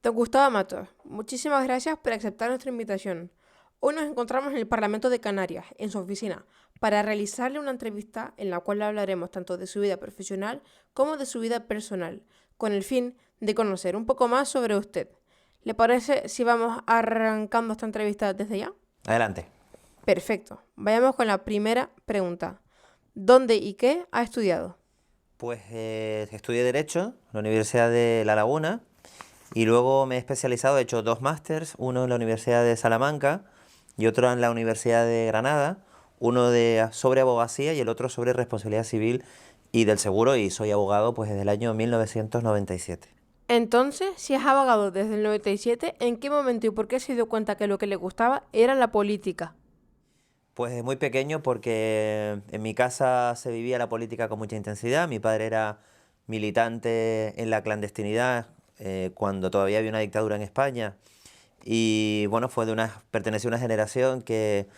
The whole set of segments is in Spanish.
Don Gustavo Matos, muchísimas gracias por aceptar nuestra invitación. Hoy nos encontramos en el Parlamento de Canarias, en su oficina, para realizarle una entrevista en la cual hablaremos tanto de su vida profesional como de su vida personal, con el fin de conocer un poco más sobre usted. ¿Le parece si vamos arrancando esta entrevista desde ya? Adelante. Perfecto. Vayamos con la primera pregunta. ¿Dónde y qué ha estudiado? Pues estudié Derecho en la Universidad de La Laguna y luego me he especializado, he hecho dos másters, uno en la Universidad de Salamanca y otro en la Universidad de Granada, uno sobre abogacía y el otro sobre responsabilidad civil y del seguro, y soy abogado pues desde el año 1997. Entonces, si es abogado desde el 97, ¿en qué momento y por qué se dio cuenta que lo que le gustaba era la política? Pues desde muy pequeño, porque en mi casa se vivía la política con mucha intensidad. Mi padre era militante en la clandestinidad cuando todavía había una dictadura en España. Y bueno, perteneció a una generación que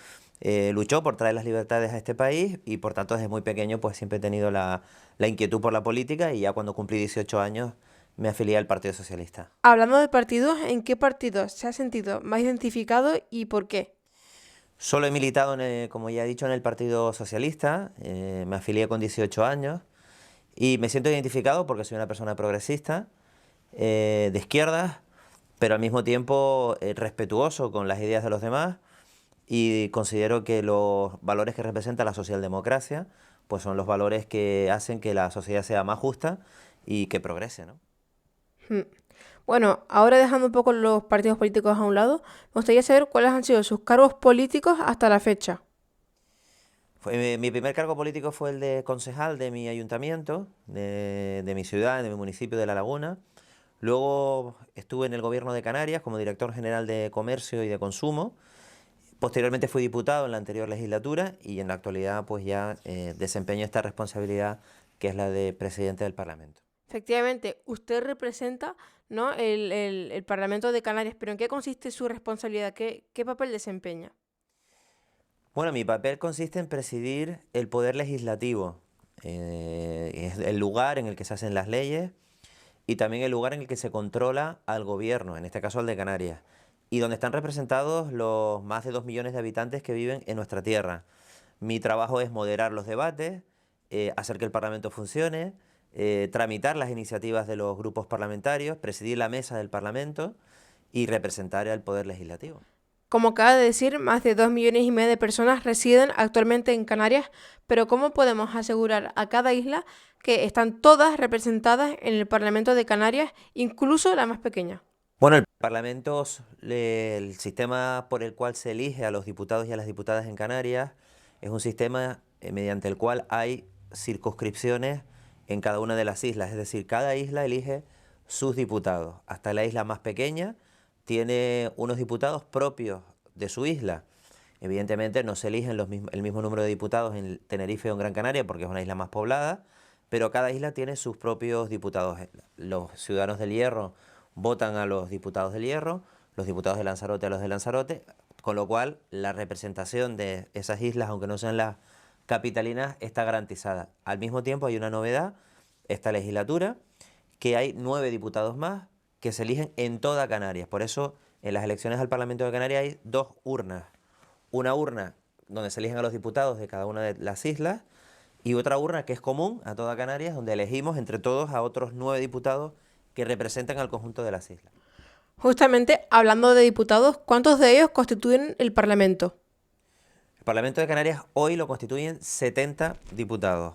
luchó por traer las libertades a este país, y por tanto desde muy pequeño pues siempre he tenido la inquietud por la política, y ya cuando cumplí 18 años me afilié al Partido Socialista. Hablando de partidos, ¿en qué partido se ha sentido más identificado y por qué? Solo he militado, como ya he dicho, en el Partido Socialista. Me afilié con 18 años. Y me siento identificado porque soy una persona progresista, de izquierdas, pero al mismo tiempo respetuoso con las ideas de los demás, y considero que los valores que representa la socialdemocracia pues son los valores que hacen que la sociedad sea más justa y que progrese, ¿no? Hmm. Bueno, ahora dejando un poco los partidos políticos a un lado, me gustaría saber cuáles han sido sus cargos políticos hasta la fecha. Mi primer cargo político fue el de concejal de mi ayuntamiento, de mi ciudad, de mi municipio de La Laguna. Luego estuve en el gobierno de Canarias como director general de Comercio y de Consumo. Posteriormente fui diputado en la anterior legislatura, y en la actualidad pues ya desempeño esta responsabilidad, que es la de presidente del Parlamento. Efectivamente, usted representa, ¿no?, el Parlamento de Canarias, pero ¿en qué consiste su responsabilidad? ¿Qué papel desempeña? Bueno, mi papel consiste en presidir el poder legislativo. Es el lugar en el que se hacen las leyes y también el lugar en el que se controla al gobierno, en este caso al de Canarias, y donde están representados los más de 2 millones de habitantes que viven en nuestra tierra. Mi trabajo es moderar los debates, hacer que el Parlamento funcione, tramitar las iniciativas de los grupos parlamentarios, presidir la mesa del Parlamento y representar al Poder Legislativo. Como acaba de decir, más de 2,5 millones de personas residen actualmente en Canarias, pero ¿cómo podemos asegurar a cada isla que están todas representadas en el Parlamento de Canarias, incluso la más pequeña? Bueno, el Parlamento, el sistema por el cual se elige a los diputados y a las diputadas en Canarias, es un sistema mediante el cual hay circunscripciones en cada una de las islas. Es decir, cada isla elige sus diputados. Hasta la isla más pequeña tiene unos diputados propios de su isla. Evidentemente no se eligen el mismo número de diputados en Tenerife o en Gran Canaria, porque es una isla más poblada, pero cada isla tiene sus propios diputados. Los ciudadanos del Hierro votan a los diputados del Hierro, los diputados de Lanzarote a los de Lanzarote, con lo cual la representación de esas islas, aunque no sean las capitalinas, está garantizada. Al mismo tiempo hay una novedad, esta legislatura, que hay 9 diputados más que se eligen en toda Canarias. Por eso en las elecciones al Parlamento de Canarias hay dos urnas. Una urna donde se eligen a los diputados de cada una de las islas, y otra urna que es común a toda Canarias, donde elegimos entre todos a otros 9 diputados que representan al conjunto de las islas. Justamente, hablando de diputados, ¿cuántos de ellos constituyen el Parlamento? El Parlamento de Canarias hoy lo constituyen 70 diputados.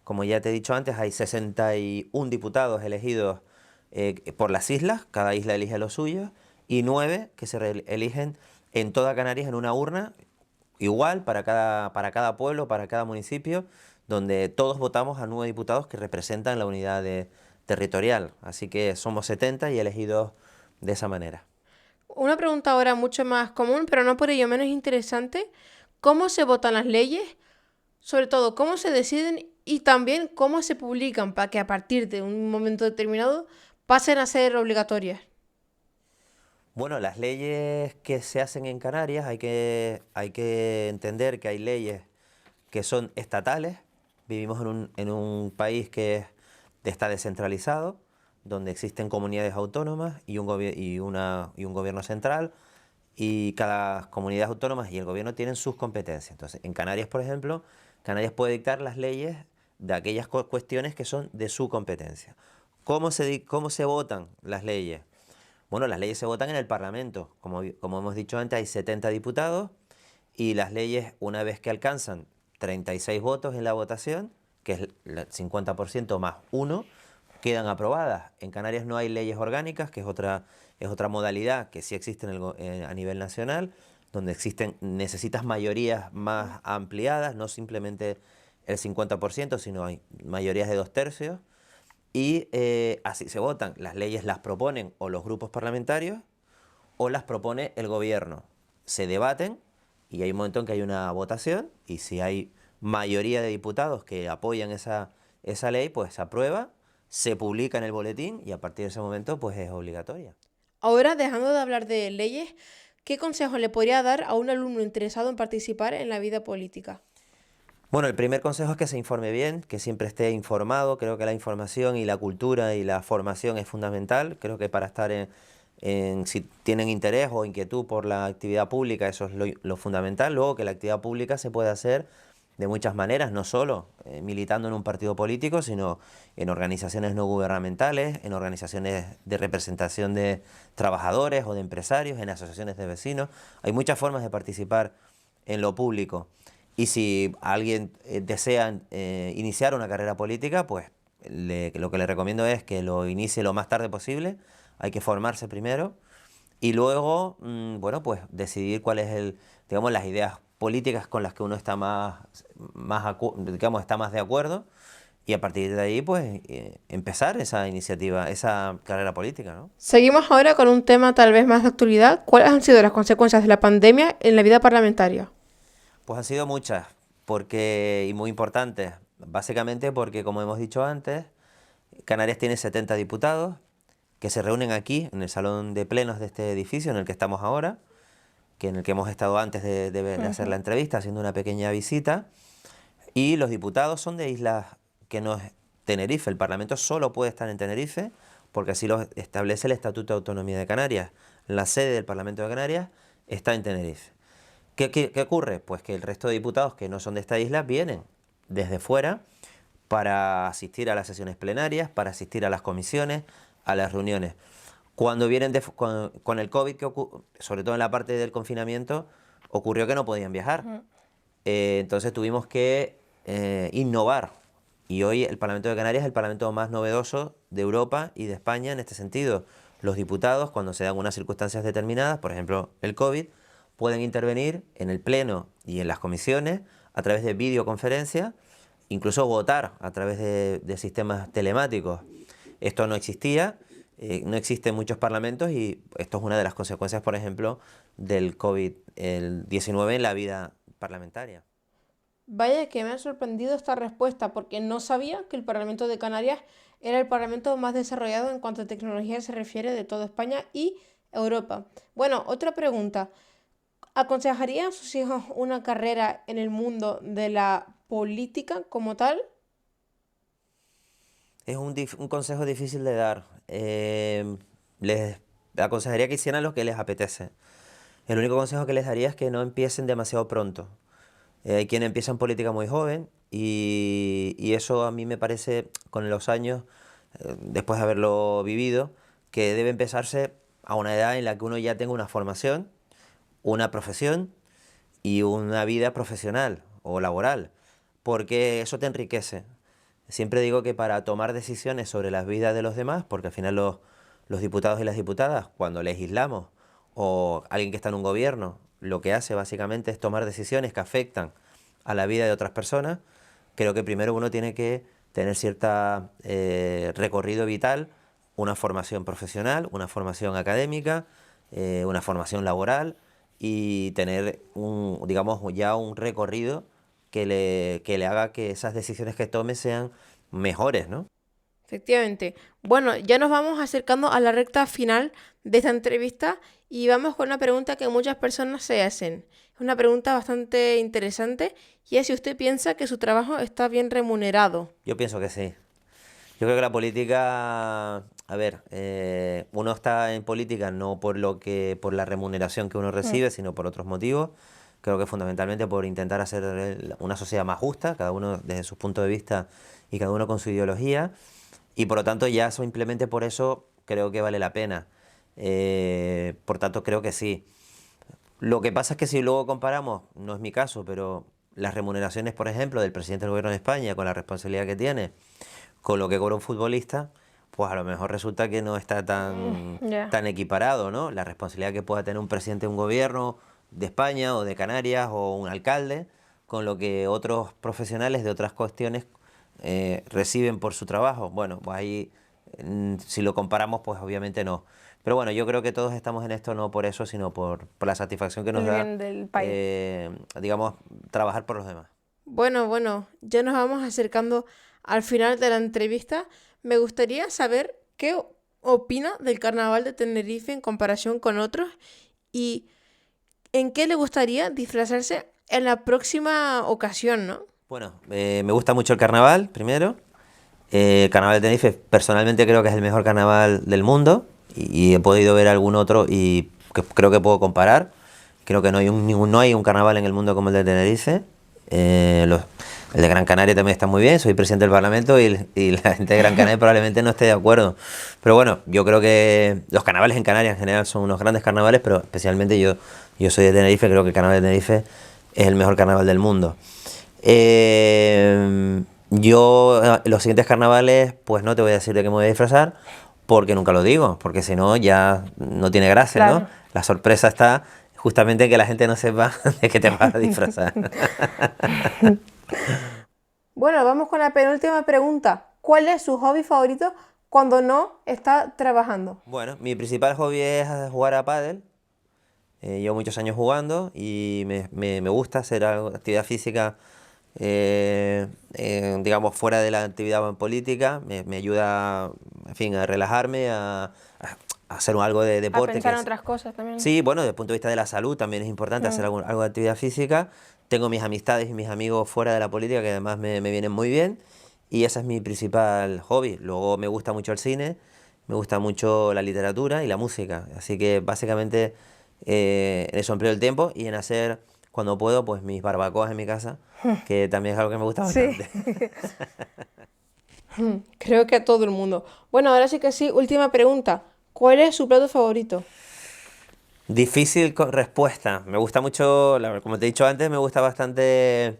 Como ya te he dicho antes, hay 61 diputados elegidos por las islas, cada isla elige los suyos, y 9 que eligen en toda Canarias en una urna, igual para cada pueblo, para cada municipio, donde todos votamos a 9 diputados que representan la unidad territorial. Así que somos 70 y elegidos de esa manera. Una pregunta ahora mucho más común, pero no por ello menos interesante. ¿Cómo se votan las leyes? Sobre todo, ¿cómo se deciden y también cómo se publican para que a partir de un momento determinado pasen a ser obligatorias? Bueno, las leyes que se hacen en Canarias, hay que entender que hay leyes que son estatales. Vivimos en un país que está descentralizado, donde existen comunidades autónomas y un gobierno central, y cada comunidad autónoma y el gobierno tienen sus competencias. Entonces, en Canarias, por ejemplo, Canarias puede dictar las leyes de aquellas cuestiones que son de su competencia. ¿Cómo se votan las leyes? Bueno, las leyes se votan en el Parlamento. Como hemos dicho antes, hay 70 diputados y las leyes, una vez que alcanzan 36 votos en la votación, que es el 50% más uno, quedan aprobadas. En Canarias no hay leyes orgánicas, que es otra modalidad que sí existe a nivel nacional, donde necesitas mayorías más ampliadas, no simplemente el 50%, sino hay mayorías de 2/3. Y así se votan. Las leyes las proponen o los grupos parlamentarios o las propone el gobierno. Se debaten y hay un momento en que hay una votación y si hay mayoría de diputados que apoyan esa ley, pues se aprueba, se publica en el boletín y a partir de ese momento pues es obligatoria. Ahora, dejando de hablar de leyes, ¿qué consejo le podría dar a un alumno interesado en participar en la vida política? Bueno, el primer consejo es que se informe bien, que siempre esté informado. Creo que la información y la cultura y la formación es fundamental. Creo que para estar si tienen interés o inquietud por la actividad pública, eso es lo fundamental. Luego, que la actividad pública se puede hacer de muchas maneras, no solo militando en un partido político, sino en organizaciones no gubernamentales, en organizaciones de representación de trabajadores o de empresarios, en asociaciones de vecinos. Hay muchas formas de participar en lo público. Y si alguien desea iniciar una carrera política, pues lo que le recomiendo es que lo inicie lo más tarde posible. Hay que formarse primero y luego, bueno, pues decidir cuál es digamos, las ideas políticas con las que uno está digamos, está más de acuerdo, y a partir de ahí, pues, empezar esa iniciativa, esa carrera política, ¿no? Seguimos ahora con un tema tal vez más de actualidad. ¿Cuáles han sido las consecuencias de la pandemia en la vida parlamentaria? Pues han sido muchas, y muy importantes. Básicamente porque, como hemos dicho antes, Canarias tiene 70 diputados que se reúnen aquí, en el salón de plenos de este edificio en el que estamos ahora, en el que hemos estado antes de hacer la entrevista, haciendo una pequeña visita. Y los diputados son de islas que no es Tenerife. El Parlamento solo puede estar en Tenerife, porque así lo establece el Estatuto de Autonomía de Canarias. La sede del Parlamento de Canarias está en Tenerife. ¿Qué ocurre? Pues que el resto de diputados que no son de esta isla vienen desde fuera para asistir a las sesiones plenarias, para asistir a las comisiones, a las reuniones. Cuando vienen con el COVID, sobre todo en la parte del confinamiento, ocurrió que no podían viajar. Entonces tuvimos que innovar. Y hoy el Parlamento de Canarias es el parlamento más novedoso de Europa y de España en este sentido. Los diputados, cuando se dan unas circunstancias determinadas, por ejemplo el COVID, pueden intervenir en el Pleno y en las comisiones a través de videoconferencia, incluso votar a través de sistemas telemáticos. Esto no existía, no existe en muchos parlamentos y esto es una de las consecuencias, por ejemplo, del COVID-19 en la vida parlamentaria. Vaya que me ha sorprendido esta respuesta porque no sabía que el Parlamento de Canarias era el parlamento más desarrollado en cuanto a tecnología se refiere de toda España y Europa. Bueno, otra pregunta. ¿Aconsejaría a sus hijos una carrera en el mundo de la política como tal? Es un consejo difícil de dar. Les aconsejaría que hicieran lo que les apetece. El único consejo que les daría es que no empiecen demasiado pronto. Hay quien empieza en política muy joven y eso a mí me parece, con los años, después de haberlo vivido, que debe empezarse a una edad en la que uno ya tenga una formación, una profesión y una vida profesional o laboral, porque eso te enriquece. Siempre digo que para tomar decisiones sobre las vidas de los demás, porque al final los diputados y las diputadas, cuando legislamos, o alguien que está en un gobierno, lo que hace básicamente es tomar decisiones que afectan a la vida de otras personas. Creo que primero uno tiene que tener cierto recorrido vital, una formación profesional, una formación académica, una formación laboral y tener digamos, ya un recorrido que le haga que esas decisiones que tome sean mejores, ¿no? Efectivamente. Bueno, ya nos vamos acercando a la recta final de esta entrevista y vamos con una pregunta que muchas personas se hacen. Es una pregunta bastante interesante y es si usted piensa que su trabajo está bien remunerado. Yo pienso que sí. Yo creo que la política, a a ver, uno está en política no por por la remuneración que uno recibe, sino por otros motivos. Creo que fundamentalmente por intentar hacer una sociedad más justa, cada uno desde su punto de vista y cada uno con su ideología. Y por lo tanto ya simplemente por eso creo que vale la pena. Por tanto creo que sí. Lo que pasa es que si luego comparamos, no es mi caso, pero las remuneraciones, por ejemplo, del presidente del gobierno de España con la responsabilidad que tiene, con lo que cobra un futbolista, pues a lo mejor resulta que no está Ya. tan equiparado, ¿no? La responsabilidad que pueda tener un presidente de un gobierno de España o de Canarias o un alcalde, con lo que otros profesionales de otras cuestiones reciben por su trabajo. Bueno, pues ahí, si lo comparamos, pues obviamente no. Pero bueno, yo creo que todos estamos en esto no por eso, sino por la satisfacción que nos El da, bien del país. digamos, trabajar por los demás. Bueno, ya nos vamos acercando al final de la entrevista. Me gustaría saber qué opina del Carnaval de Tenerife en comparación con otros y en qué le gustaría disfrazarse en la próxima ocasión, ¿no? Bueno, me gusta mucho el carnaval, primero. El carnaval de Tenerife, personalmente creo que es el mejor carnaval del mundo y he podido ver algún otro y creo que puedo comparar. Creo que no hay un carnaval en el mundo como el de Tenerife. El de Gran Canaria también está muy bien, soy presidente del Parlamento y la gente de Gran Canaria probablemente no esté de acuerdo. Pero bueno, yo creo que los carnavales en Canarias en general son unos grandes carnavales, pero especialmente yo soy de Tenerife, creo que el carnaval de Tenerife es el mejor carnaval del mundo. Los siguientes carnavales, pues no te voy a decir de qué me voy a disfrazar, porque nunca lo digo, porque si no ya no tiene gracia, ¿no? Claro. La sorpresa está justamente en que la gente no sepa de qué te vas a disfrazar. Bueno, vamos con la penúltima pregunta. ¿Cuál es su hobby favorito cuando no está trabajando? Bueno, mi principal hobby es jugar a pádel. Llevo muchos años jugando y me gusta hacer actividad física, digamos, fuera de la actividad política. Me ayuda, en fin, a relajarme, a hacer algo de A deporte. pensar en otras cosas también. Sí, bueno, desde el punto de vista de la salud también es importante hacer Mm. algo de actividad física. Tengo mis amistades y mis amigos fuera de la política que además me vienen muy bien y ese es mi principal hobby. Luego me gusta mucho el cine, me gusta mucho la literatura y la música. Así que básicamente en eso empleo el tiempo y en hacer, cuando puedo, pues mis barbacoas en mi casa, que también es algo que me gusta Sí, bastante. creo que a todo el mundo. Bueno, ahora sí que sí, última pregunta. ¿Cuál es su plato favorito? Difícil respuesta. Me gusta mucho, como te he dicho antes, me gusta bastante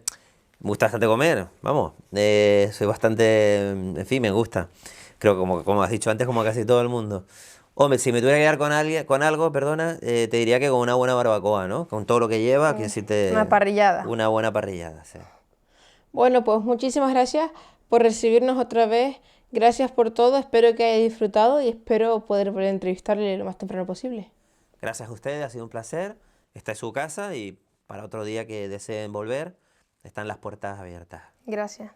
comer, vamos. Soy bastante, en fin, me gusta. Creo que como has dicho antes, como casi todo el mundo. Hombre, si me tuviera que quedar con algo, perdona, te diría que con una buena barbacoa, ¿no? Con todo lo que lleva, quiero Una decirte, parrillada. una buena parrillada, sí. Bueno, pues muchísimas gracias por recibirnos otra vez. Gracias por todo. Espero que haya disfrutado y espero poder volver a entrevistarle lo más temprano posible. Gracias a ustedes, ha sido un placer. Esta es su casa y para otro día que deseen volver, están las puertas abiertas. Gracias.